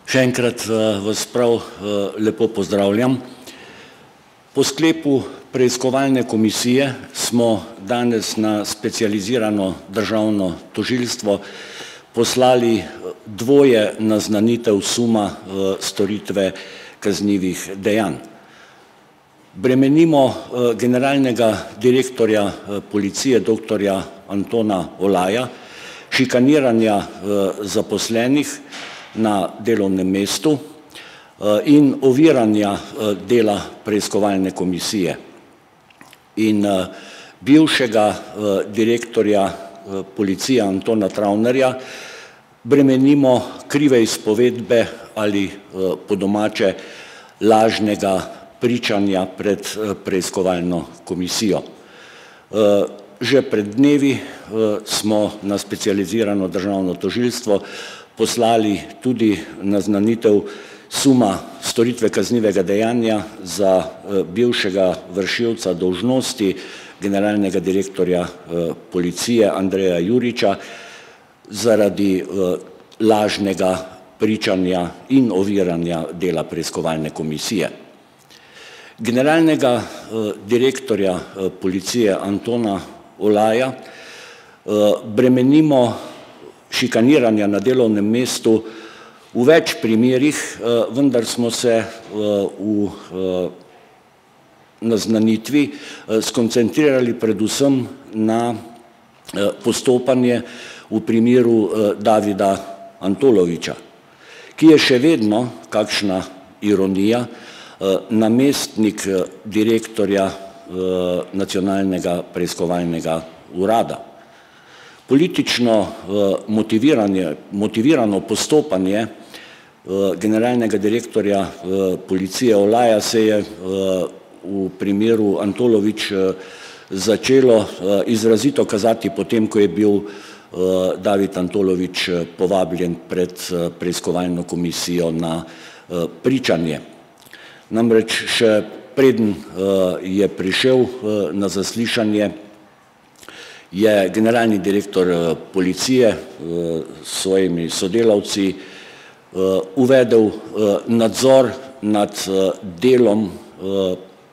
Še enkrat vas prav lepo pozdravljam. Po sklepu preiskovalne komisije smo danes na specializirano državno tožilstvo poslali dvoje naznanitev suma storitve kaznivih dejanj. Bremenimo generalnega direktorja policije doktorja Antona Olaja šikaniranja zaposlenih na delovnem mestu in oviranja dela preiskovalne komisije. In bivšega direktorja policije Antona Travnerja bremenimo krive izpovedbe ali po domače lažnega pričanja pred preiskovalno komisijo. Že pred dnevi smo na specializirano državno tožilstvo poslali tudi naznanitev suma storitve kaznivega dejanja za bivšega vršilca dolžnosti generalnega direktorja policije Andreja Juriča zaradi lažnega pričanja in oviranja dela preiskovalne komisije. Generalnega direktorja policije Antona Olaja bremenimo šikaniranja na delovnem mestu v več primerih, vendar smo se v naznanitvi skoncentrirali predvsem na postopanje v primeru Davida Antoloviča, ki je še vedno, kakšna ironija, namestnik direktorja Nacionalnega preiskovalnega urada. Politično motivirano postopanje generalnega direktorja policije Olaja se je v primeru Antolovič začelo izrazito kazati potem, ko je bil David Antolovič povabljen pred preiskovalno komisijo na pričanje. Namreč še preden je prišel na zaslišanje, je generalni direktor policije s svojimi sodelavci uvedel nadzor nad delom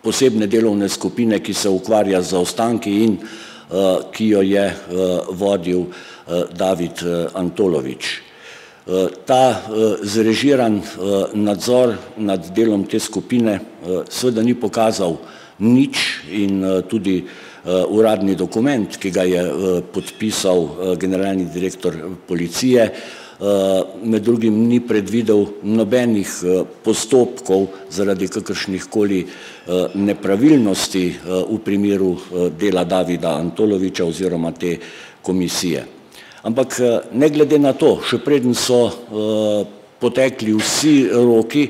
posebne delovne skupine, ki se ukvarja z zaostanki in ki jo je vodil David Antolovič. Ta zrežiran nadzor nad delom te skupine seveda ni pokazal nič in tudi uradni dokument, ki ga je podpisal generalni direktor policije, med drugim ni predvidel nobenih postopkov zaradi kakršnihkoli nepravilnosti v primeru dela Davida Antoloviča oziroma te komisije. Ampak ne glede na to, še preden so potekli vsi roki,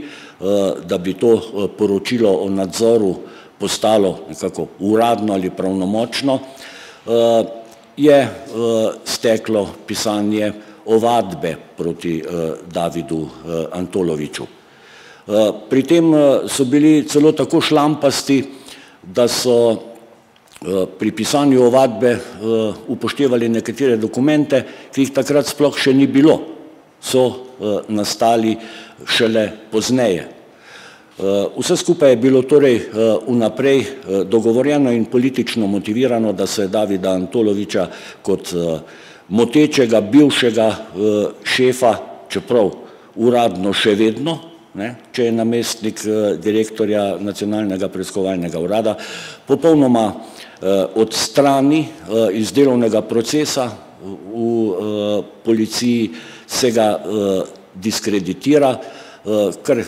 da bi to poročilo o nadzoru postalo nekako uradno ali pravnomočno, je steklo pisanje ovadbe proti Davidu Antoloviču. Pri tem so bili celo tako šlampasti, da so pri pisanju ovadbe upoštevali nekatere dokumente, ki jih takrat sploh še ni bilo, so nastali šele pozneje. Vse skupaj je bilo torej vnaprej dogovorjeno in politično motivirano, da se Davida Antoloviča kot motečega bivšega šefa, čeprav uradno še vedno, če je namestnik direktorja Nacionalnega preiskovalnega urada, popolnoma odstrani iz delovnega procesa v policiji, se ga diskreditira, kar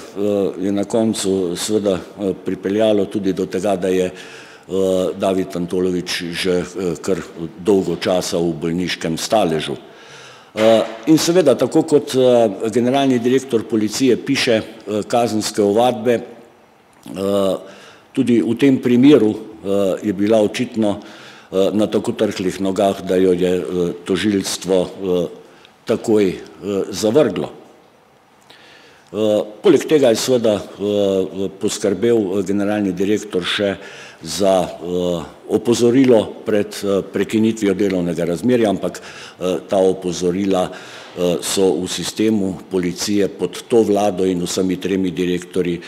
je na koncu seveda pripeljalo tudi do tega, da je David Antolovič že kar dolgo časa v bolniškem staležu. In seveda, tako kot generalni direktor policije piše kazenske ovadbe, tudi v tem primeru je bila očitno na tako trhlih nogah, da jo je tožilstvo takoj zavrglo. Poleg tega je seveda poskrbel generalni direktor še za opozorilo pred prekinitvijo delovnega razmerja, ampak ta opozorila so v sistemu policije pod to vlado in vsemi tremi direktorji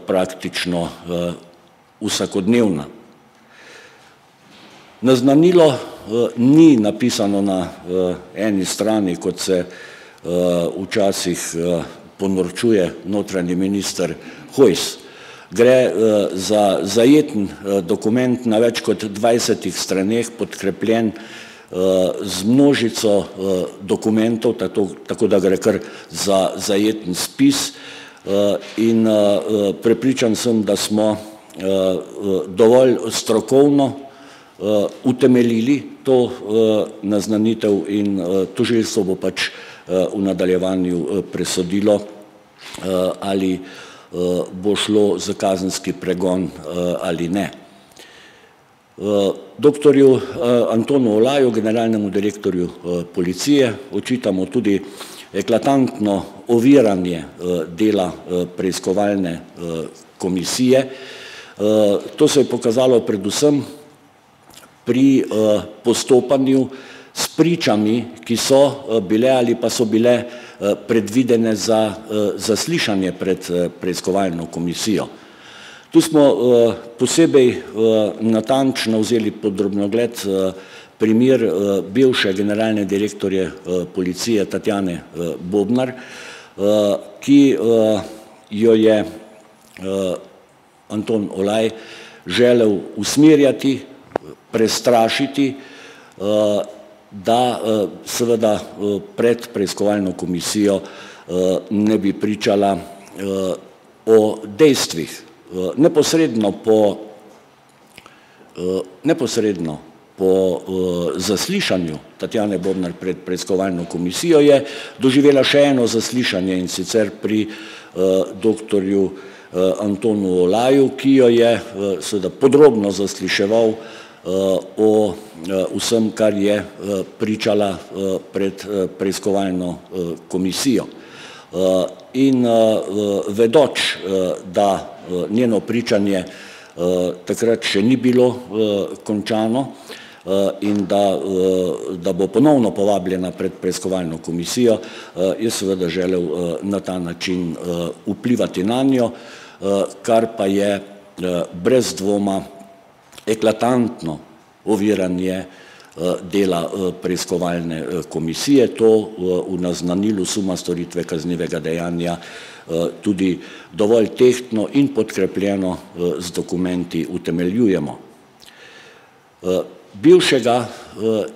praktično vsakodnevna. Naznanilo ni napisano na eni strani, kot se včasih ponorčuje notranji minister Hojs. Gre za zajeten dokument na več kot 20 straneh, podkrepljen z množico dokumentov, tako da gre kar za zajeten spis, in prepričan sem, da smo dovolj strokovno utemeljili to naznanitev in tožilstvo bo pač v nadaljevanju presodilo, ali bo šlo za kazenski pregon ali ne. Doktorju Antonu Olaju, generalnemu direktorju policije, očitamo tudi eklatantno oviranje dela preiskovalne komisije. To se je pokazalo predvsem pri postopanju s pričami, ki so bile ali pa so bile predvidene za zaslišanje pred preiskovalno komisijo. Tu smo posebej natančno vzeli pod drobnogled primer bivše generalne direktorje policije Tatjane Bobnar, ki jo je Anton Olaj želel usmerjati, prestrašiti, da seveda pred preiskovalno komisijo ne bi pričala o dejstvih. Neposredno po zaslišanju Tatjane Bobnar pred preiskovalno komisijo je doživela še eno zaslišanje, in sicer pri doktorju Antonu Olaju, ki jo je seveda podrobno zasliševal o vsem, kar je pričala pred preiskovalno komisijo. In vedoč, da njeno pričanje takrat še ni bilo končano in da bo ponovno povabljena pred preiskovalno komisijo, je seveda želel na ta način vplivati nanjo, kar pa je brez dvoma eklatantno oviranje dela preiskovalne komisije. To v naznanilu suma storitve kaznivega dejanja tudi dovolj tehtno in podkrepljeno z dokumenti utemeljujemo. Bivšega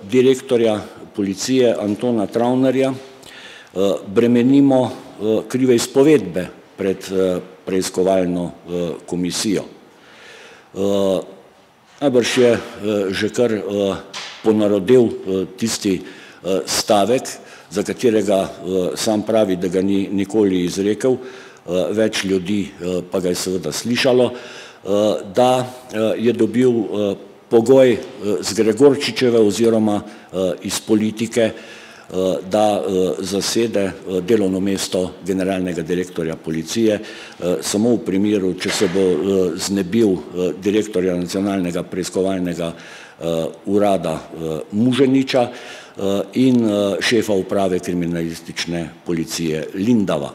direktorja policije Antona Travnerja bremenimo krive izpovedbe pred preiskovalno komisijo. Najbrž je že kar ponarodel tisti stavek, za katerega sam pravi, da ga ni nikoli izrekel, več ljudi pa ga je seveda slišalo, da je dobil pogoj z Gregorčičeve oziroma iz politike, da zasede delovno mesto generalnega direktorja policije samo v primeru, če se bo znebil direktorja nacionalnega preiskovalnega urada Muženiča in šefa uprave kriminalistične policije Lindava.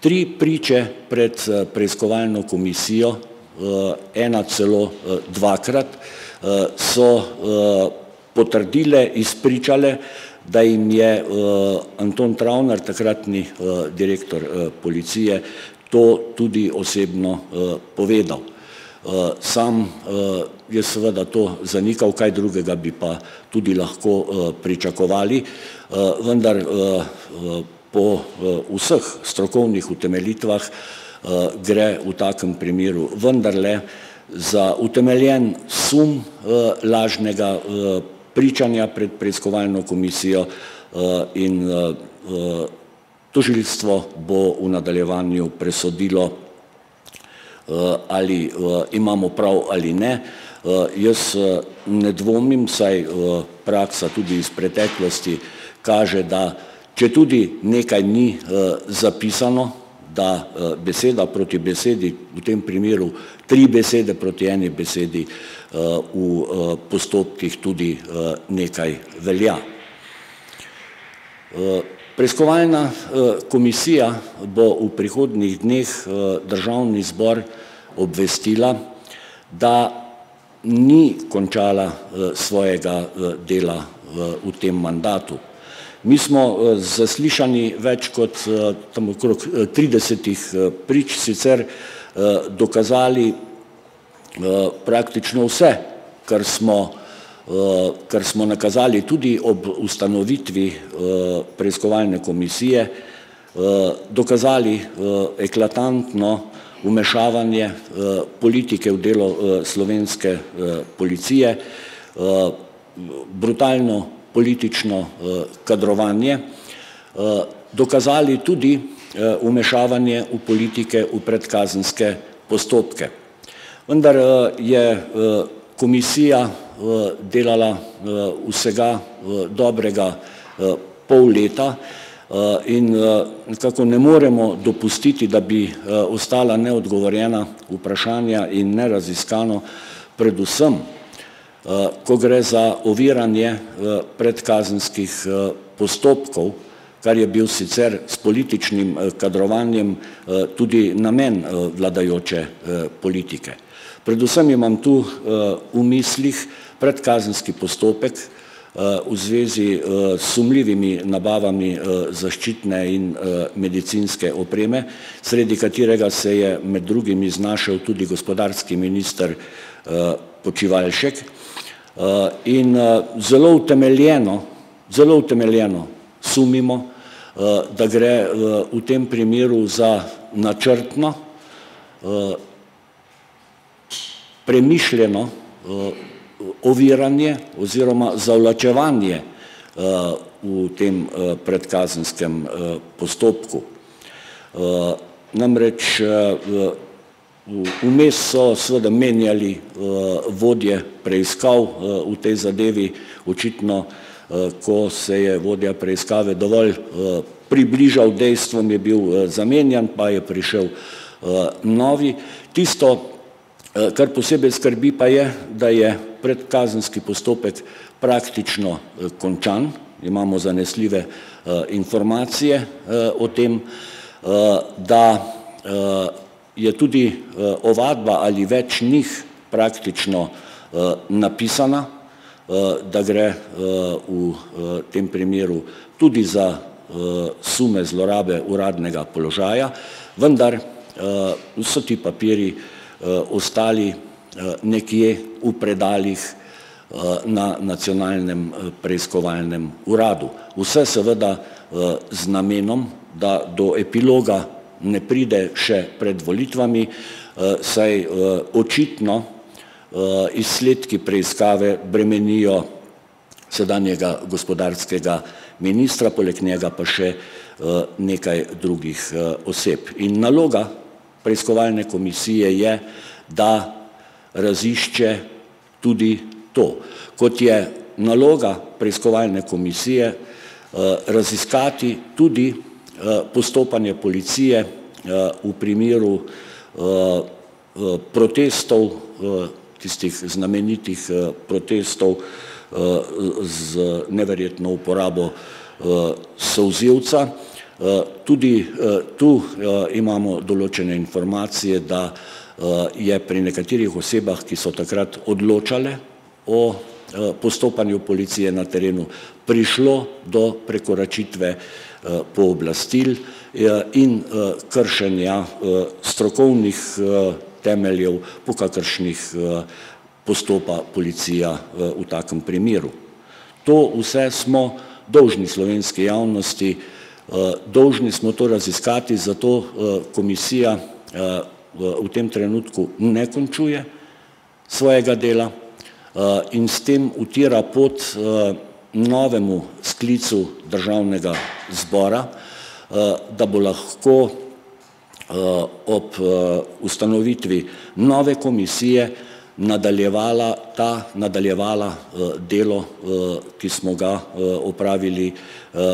3 priče pred preiskovalno komisijo, ena celo 2-krat, so potrdile, izpričale, da jim je Anton Travner, takratni direktor policije, to tudi osebno povedal. Sam je seveda to zanikal, kaj drugega bi pa tudi lahko pričakovali, vendar po vseh strokovnih utemeljitvah gre v takem primeru vendarle za utemeljen sum lažnega pričanja pred preiskovalno komisijo in tožilstvo bo v nadaljevanju presodilo, ali imamo prav ali ne. Jaz ne dvomim, saj praksa tudi iz preteklosti kaže, da četudi nekaj ni zapisano, da beseda proti besedi, v tem primeru 3 besede proti 1 besedi, v postopkih tudi nekaj velja. Preiskovalna komisija bo v prihodnjih dneh Državni zbor obvestila, da ni končala svojega dela v tem mandatu. Mi smo z zaslišanji več kot tam okrog 30 prič sicer dokazali praktično vse, kar smo nakazali tudi ob ustanovitvi preiskovalne komisije, dokazali eklatantno vmešavanje politike v delo slovenske policije, brutalno politično kadrovanje, dokazali tudi vmešavanje v politike v predkazenske postopke. Vendar je komisija delala vsega dobrega pol leta in nekako ne moremo dopustiti, da bi ostala neodgovorjena vprašanja in neraziskano, predvsem ko gre za oviranje predkazenskih postopkov, kar je bil sicer s političnim kadrovanjem tudi namen vladajoče politike. Predvsem imam tu v mislih predkazenski postopek v zvezi s sumljivimi nabavami zaščitne in medicinske opreme, sredi katerega se je med drugimi znašel tudi gospodarski minister Počivalšek, in zelo utemeljeno sumimo, da gre v tem primeru za načrtno, premišljeno oviranje oziroma zavlačevanje v tem predkazenskem postopku. Namreč vmes so seveda menjali vodje preiskav v tej zadevi, očitno, ko se je vodja preiskave dovolj približal dejstvom, je bil zamenjan, pa je prišel novi. Tisto, kar posebej skrbi, pa je, da je predkazenski postopek praktično končan, imamo zanesljive informacije o tem, da je tudi ovadba ali več njih praktično napisana, da gre v tem primeru tudi za sume zlorabe uradnega položaja, vendar so ti papirji ostali nekje v predalih na Nacionalnem preiskovalnem uradu. Vse seveda z namenom, da do epiloga ne pride še pred volitvami, saj očitno izsledki preiskave bremenijo sedanjega gospodarskega ministra, poleg njega pa še nekaj drugih oseb. In naloga preiskovalne komisije je, da razišče tudi to. Kot je naloga preiskovalne komisije raziskati tudi postopanje policije v primeru protestov, tistih znamenitih protestov z neverjetno uporabo solzivca. Tudi tu imamo določene informacije, da je pri nekaterih osebah, ki so takrat odločale o postopanju policije na terenu, prišlo do prekoračitve pooblastil in kršenja strokovnih temeljev, po kakršnih postopa policija v takem primeru. To vse smo dolžni slovenski javnosti, dolžni smo to raziskati, zato komisija v tem trenutku ne končuje svojega dela in s tem utira pot novemu sklicu Državnega zbora, da bo lahko ob ustanovitvi nove komisije nadaljevala delo, ki smo ga opravili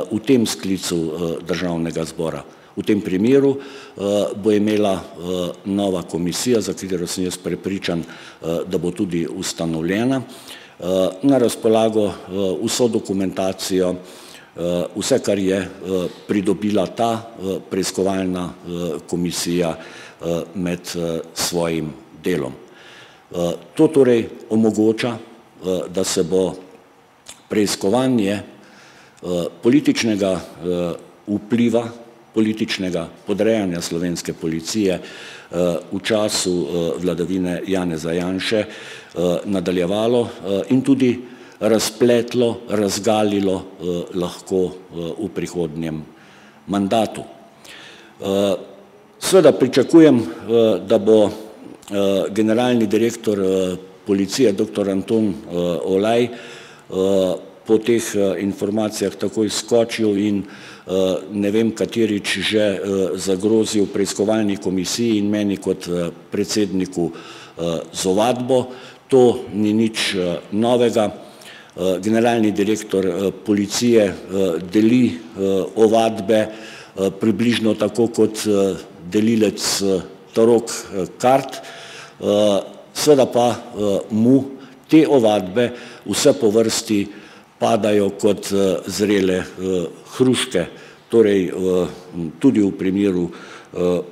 v tem sklicu Državnega zbora. V tem primeru bo imela nova komisija, za katero sem jaz prepričan, da bo tudi ustanovljena, na razpolago vso dokumentacijo, vse, kar je pridobila ta preiskovalna komisija med svojim delom. To torej omogoča, da se bo preiskovanje političnega vpliva, političnega podrejanja slovenske policije v času vladavine Janeza Janše nadaljevalo in tudi razpletlo, razgalilo lahko v prihodnjem mandatu. Seveda pričakujem, da bo generalni direktor policije dr. Anton Olaj po teh informacijah takoj skočil in ne vem katerič že zagrozil preiskovalni komisiji in meni kot predsedniku z ovadbo. To ni nič novega. Generalni direktor policije deli ovadbe približno tako kot delilec tarok kart, seveda pa mu te ovadbe vse po vrsti padajo kot zrele hruške, torej tudi v primeru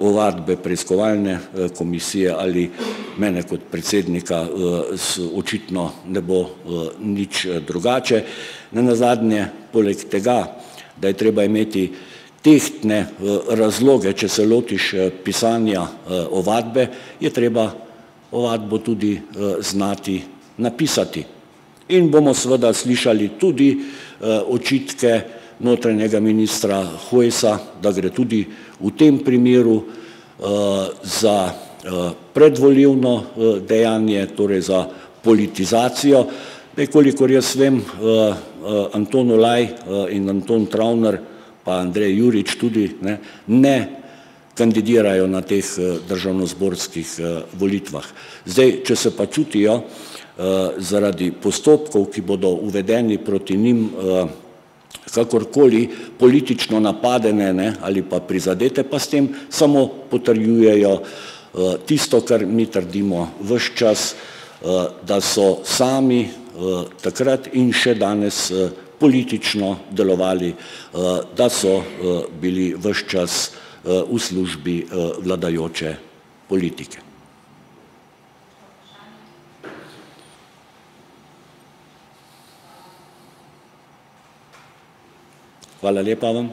ovadbe preiskovalne komisije ali mene kot predsednika očitno ne bo nič drugače. Nenazadnje, poleg tega, da je treba imeti tehtne razloge, če se lotiš pisanja ovadbe, je treba ovadbo tudi znati napisati. In bomo seveda slišali tudi očitke notranjega ministra Hojsa, da gre tudi v tem primeru za predvolilno dejanje, torej za politizacijo. Kolikor jaz vem, Anton Olaj in Anton Travner pa Andrej Jurič tudi ne kandidirajo na teh državnozborskih volitvah. Zdaj, če se pa čutijo zaradi postopkov, ki bodo uvedeni proti njim, kakorkoli politično napadene ali pa prizadete, pa s tem samo potrjujejo tisto, kar mi trdimo ves čas, da so sami takrat in še danes politično delovali, da so bili ves čas v službi vladajoče politike. Hvala lepa vam.